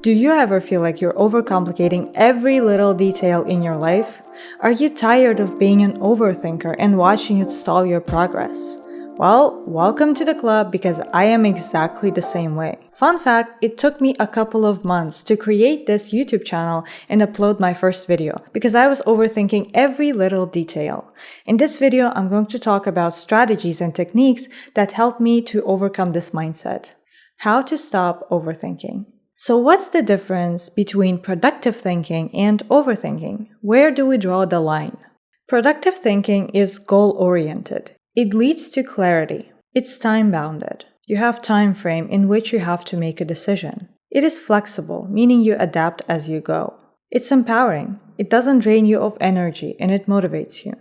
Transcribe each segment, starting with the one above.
Do you ever feel like you're overcomplicating every little detail in your life? Are you tired of being an overthinker and watching it stall your progress? Well, welcome to the club because I am exactly the same way. Fun fact, it took me a couple of months to create this YouTube channel and upload my first video because I was overthinking every little detail. In this video, I'm going to talk about strategies and techniques that help me to overcome this mindset. How to stop overthinking. So what's the difference between productive thinking and overthinking? Where do we draw the line? Productive thinking is goal-oriented. It leads to clarity. It's time-bounded. You have time frame in which you have to make a decision. It is flexible, meaning you adapt as you go. It's empowering. It doesn't drain you of energy and it motivates you.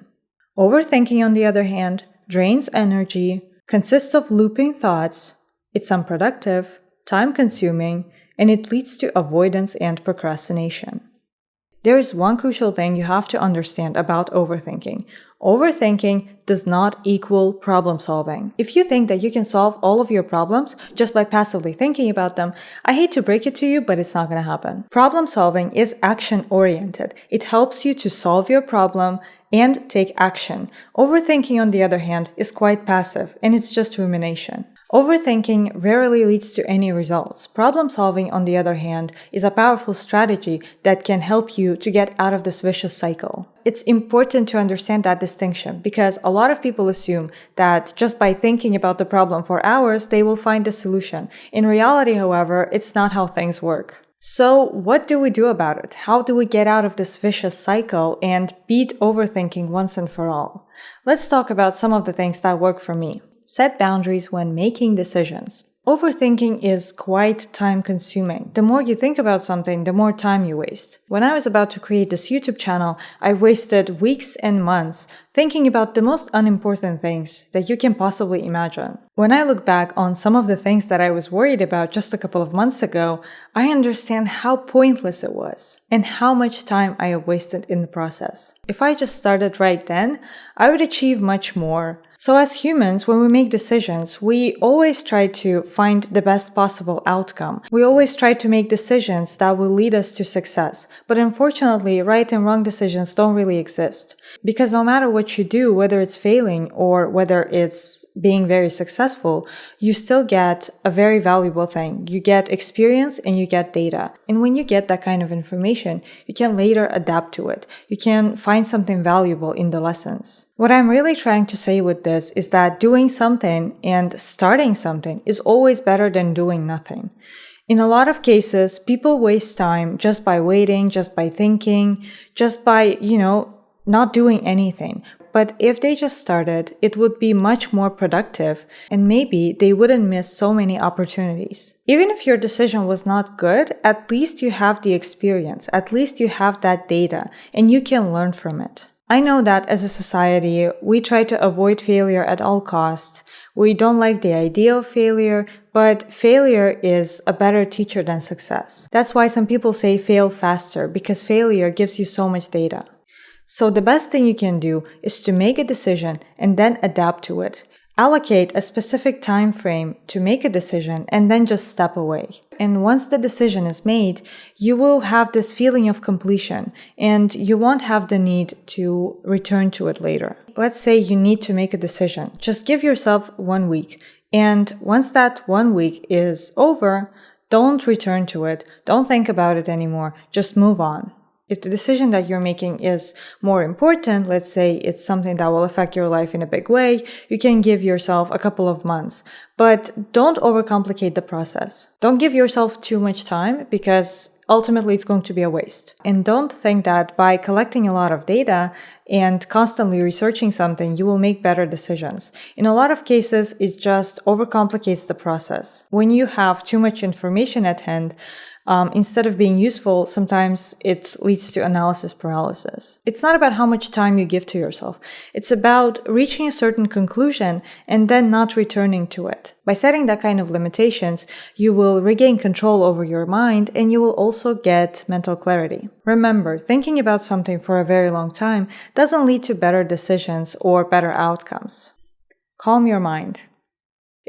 Overthinking, on the other hand, drains energy, consists of looping thoughts, it's unproductive, time-consuming, and it leads to avoidance and procrastination. There is one crucial thing you have to understand about overthinking. Overthinking does not equal problem solving. If you think that you can solve all of your problems just by passively thinking about them, I hate to break it to you, but it's not going to happen. Problem solving is action-oriented. It helps you to solve your problem and take action. Overthinking, on the other hand, is quite passive, and it's just rumination. Overthinking rarely leads to any results. Problem solving, on the other hand, is a powerful strategy that can help you to get out of this vicious cycle. It's important to understand that distinction because a lot of people assume that just by thinking about the problem for hours, they will find a solution. In reality, however, it's not how things work. So what do we do about it? How do we get out of this vicious cycle and beat overthinking once and for all? Let's talk about some of the things that work for me. Set boundaries when making decisions. Overthinking is quite time-consuming. The more you think about something, the more time you waste. When I was about to create this YouTube channel, I wasted weeks and months thinking about the most unimportant things that you can possibly imagine. When I look back on some of the things that I was worried about just a couple of months ago, I understand how pointless it was and how much time I have wasted in the process. If I just started right then, I would achieve much more. So as humans, when we make decisions, we always try to find the best possible outcome. We always try to make decisions that will lead us to success. But unfortunately, right and wrong decisions don't really exist. Because no matter what you do, whether it's failing or whether it's being very successful, you still get a very valuable thing. You get experience and you get data. And when you get that kind of information, you can later adapt to it. You can find something valuable in the lessons. What I'm really trying to say with this is that doing something and starting something is always better than doing nothing. In a lot of cases, people waste time just by waiting, just by thinking, just by, not doing anything. But if they just started, it would be much more productive and maybe they wouldn't miss so many opportunities. Even if your decision was not good, at least you have the experience, at least you have that data and you can learn from it. I know that as a society, we try to avoid failure at all costs. We don't like the idea of failure, but failure is a better teacher than success. That's why some people say fail faster, because failure gives you so much data. So the best thing you can do is to make a decision and then adapt to it. Allocate a specific time frame to make a decision and then just step away. And once the decision is made, you will have this feeling of completion and you won't have the need to return to it later. Let's say you need to make a decision. Just give yourself 1 week. And once that 1 week is over, don't return to it. Don't think about it anymore. Just move on. If the decision that you're making is more important, let's say it's something that will affect your life in a big way, you can give yourself a couple of months. But don't overcomplicate the process. Don't give yourself too much time because ultimately it's going to be a waste. And don't think that by collecting a lot of data and constantly researching something, you will make better decisions. In a lot of cases, it just overcomplicates the process. When you have too much information at hand, instead of being useful, sometimes it leads to analysis paralysis. It's not about how much time you give to yourself. It's about reaching a certain conclusion and then not returning to it. By setting that kind of limitations, you will regain control over your mind and you will also get mental clarity. Remember, thinking about something for a very long time doesn't lead to better decisions or better outcomes. Calm your mind.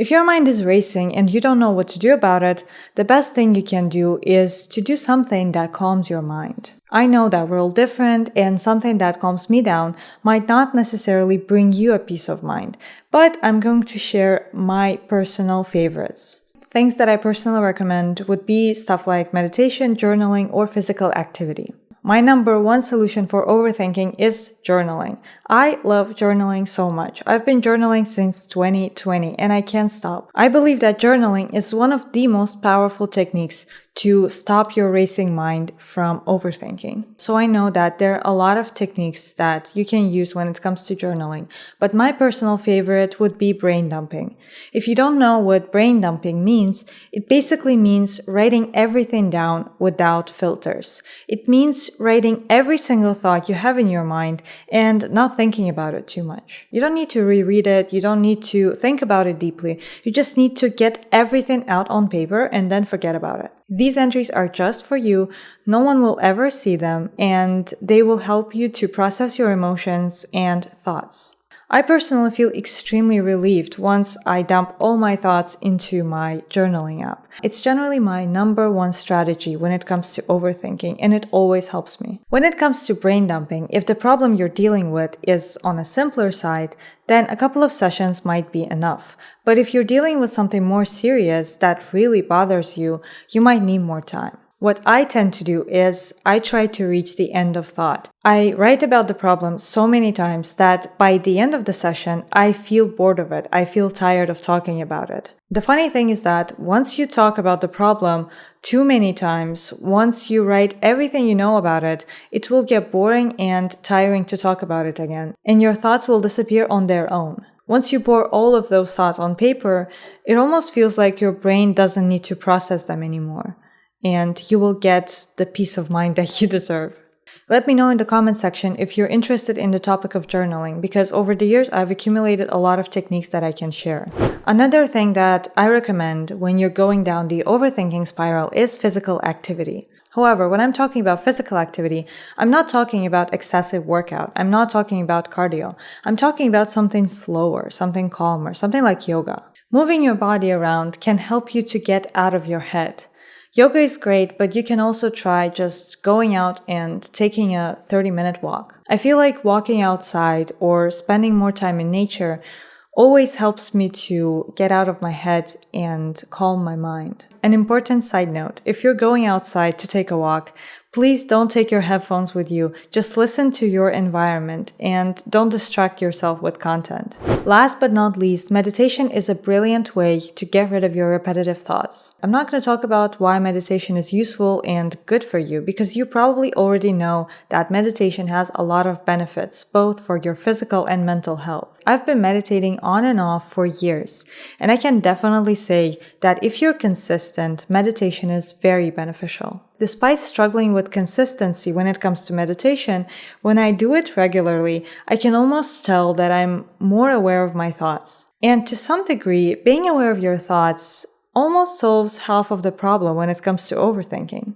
If your mind is racing and you don't know what to do about it, the best thing you can do is to do something that calms your mind. I know that we're all different, and something that calms me down might not necessarily bring you a peace of mind, but I'm going to share my personal favorites. Things that I personally recommend would be stuff like meditation, journaling, or physical activity. My number one solution for overthinking is journaling. I love journaling so much. I've been journaling since 2020 and I can't stop. I believe that journaling is one of the most powerful techniques to stop your racing mind from overthinking. So I know that there are a lot of techniques that you can use when it comes to journaling, but my personal favorite would be brain dumping. If you don't know what brain dumping means, it basically means writing everything down without filters. It means writing every single thought you have in your mind and not thinking about it too much. You don't need to reread it. You don't need to think about it deeply. You just need to get everything out on paper and then forget about it. These entries are just for you. No one will ever see them, and they will help you to process your emotions and thoughts. I personally feel extremely relieved once I dump all my thoughts into my journaling app. It's generally my number one strategy when it comes to overthinking, and it always helps me. When it comes to brain dumping, if the problem you're dealing with is on a simpler side, then a couple of sessions might be enough. But if you're dealing with something more serious that really bothers you, you might need more time. What I tend to do is I try to reach the end of thought. I write about the problem so many times that by the end of the session, I feel bored of it. I feel tired of talking about it. The funny thing is that once you talk about the problem too many times, once you write everything you know about it, it will get boring and tiring to talk about it again, and your thoughts will disappear on their own. Once you pour all of those thoughts on paper, it almost feels like your brain doesn't need to process them anymore, and you will get the peace of mind that you deserve. Let me know in the comment section if you're interested in the topic of journaling, because over the years I've accumulated a lot of techniques that I can share. Another thing that I recommend when you're going down the overthinking spiral is physical activity. However, when I'm talking about physical activity, I'm not talking about excessive workout. I'm not talking about cardio. I'm talking about something slower, something calmer, something like yoga. Moving your body around can help you to get out of your head. Yoga is great, but you can also try just going out and taking a 30-minute walk. I feel like walking outside or spending more time in nature always helps me to get out of my head and calm my mind. An important side note, if you're going outside to take a walk, please don't take your headphones with you. Just listen to your environment and don't distract yourself with content. Last but not least, meditation is a brilliant way to get rid of your repetitive thoughts. I'm not going to talk about why meditation is useful and good for you, because you probably already know that meditation has a lot of benefits, both for your physical and mental health. I've been meditating on and off for years, and I can definitely say that if you're consistent, meditation is very beneficial. Despite struggling with consistency when it comes to meditation, when I do it regularly, I can almost tell that I'm more aware of my thoughts. And to some degree, being aware of your thoughts almost solves half of the problem when it comes to overthinking.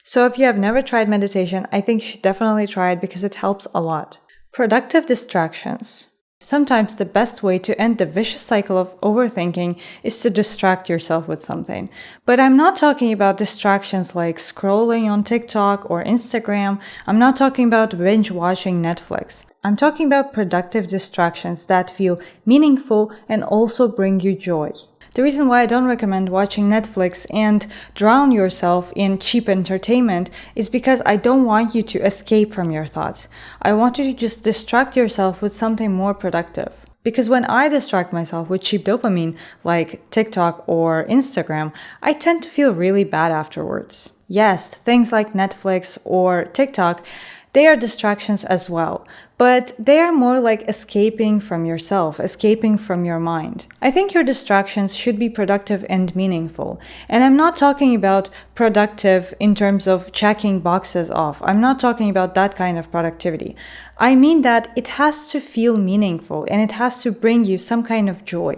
So if you have never tried meditation, I think you should definitely try it because it helps a lot. Productive distractions. Sometimes the best way to end the vicious cycle of overthinking is to distract yourself with something. But I'm not talking about distractions like scrolling on TikTok or Instagram. I'm not talking about binge watching Netflix. I'm talking about productive distractions that feel meaningful and also bring you joy. The reason why I don't recommend watching Netflix and drown yourself in cheap entertainment is because I don't want you to escape from your thoughts. I want you to just distract yourself with something more productive. Because when I distract myself with cheap dopamine, like TikTok or Instagram, I tend to feel really bad afterwards. Yes, things like Netflix or TikTok, they are distractions as well, but they are more like escaping from yourself, escaping from your mind. I think your distractions should be productive and meaningful. And I'm not talking about productive in terms of checking boxes off. I'm not talking about that kind of productivity. I mean that it has to feel meaningful and it has to bring you some kind of joy.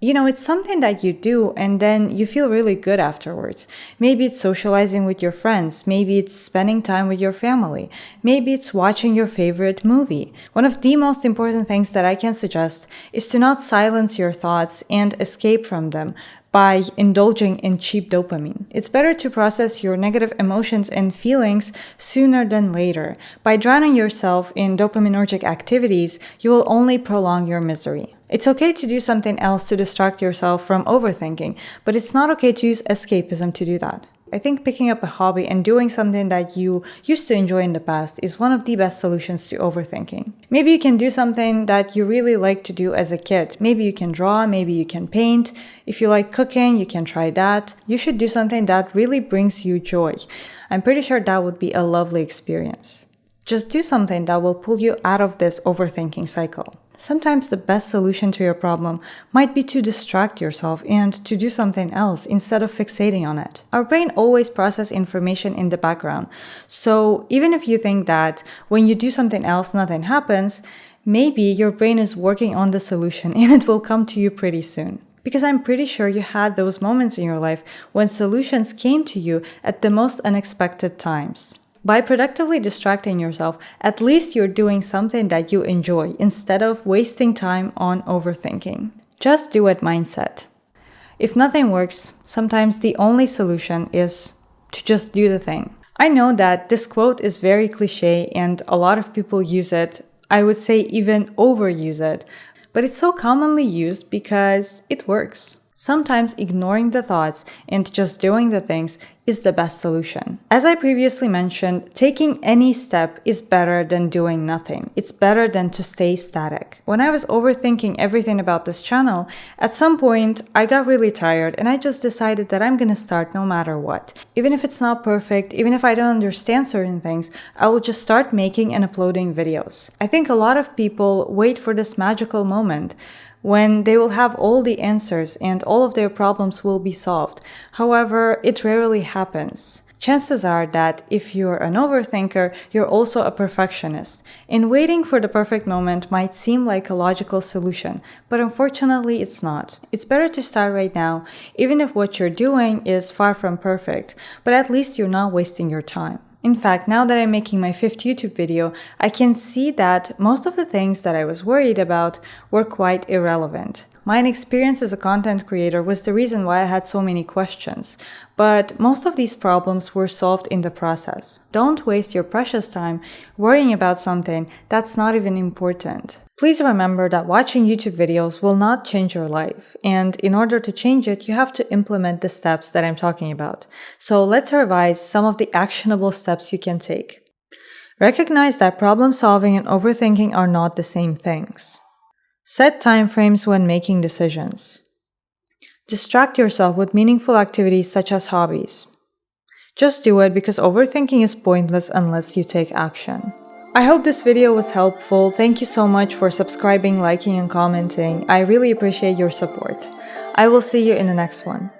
It's something that you do and then you feel really good afterwards. Maybe it's socializing with your friends. Maybe it's spending time with your family. Maybe it's watching your favorite movie. One of the most important things that I can suggest is to not silence your thoughts and escape from them by indulging in cheap dopamine. It's better to process your negative emotions and feelings sooner than later. By drowning yourself in dopaminergic activities, you will only prolong your misery. It's okay to do something else to distract yourself from overthinking, but it's not okay to use escapism to do that. I think picking up a hobby and doing something that you used to enjoy in the past is one of the best solutions to overthinking. Maybe you can do something that you really liked to do as a kid. Maybe you can draw, maybe you can paint. If you like cooking, you can try that. You should do something that really brings you joy. I'm pretty sure that would be a lovely experience. Just do something that will pull you out of this overthinking cycle. Sometimes the best solution to your problem might be to distract yourself and to do something else instead of fixating on it. Our brain always processes information in the background. So even if you think that when you do something else, nothing happens, maybe your brain is working on the solution and it will come to you pretty soon. Because I'm pretty sure you had those moments in your life when solutions came to you at the most unexpected times. By productively distracting yourself, at least you're doing something that you enjoy instead of wasting time on overthinking. Just do it mindset. If nothing works, sometimes the only solution is to just do the thing. I know that this quote is very cliche and a lot of people use it. I would say even overuse it, but it's so commonly used because it works. Sometimes ignoring the thoughts and just doing the things is the best solution. As I previously mentioned, taking any step is better than doing nothing. It's better than to stay static. When I was overthinking everything about this channel, at some point I got really tired and I just decided that I'm gonna start no matter what. Even if it's not perfect, even if I don't understand certain things, I will just start making and uploading videos. I think a lot of people wait for this magical moment when they will have all the answers and all of their problems will be solved. However, it rarely happens. Chances are that if you're an overthinker, you're also a perfectionist. And waiting for the perfect moment might seem like a logical solution, but unfortunately it's not. It's better to start right now, even if what you're doing is far from perfect, but at least you're not wasting your time. In fact, now that I'm making my 5th YouTube video, I can see that most of the things that I was worried about were quite irrelevant. My inexperience as a content creator was the reason why I had so many questions, but most of these problems were solved in the process. Don't waste your precious time worrying about something that's not even important. Please remember that watching YouTube videos will not change your life, and in order to change it, you have to implement the steps that I'm talking about. So let's revise some of the actionable steps you can take. Recognize that problem solving and overthinking are not the same things. Set timeframes when making decisions. Distract yourself with meaningful activities such as hobbies. Just do it because overthinking is pointless unless you take action. I hope this video was helpful. Thank you so much for subscribing, liking, and commenting. I really appreciate your support. I will see you in the next one.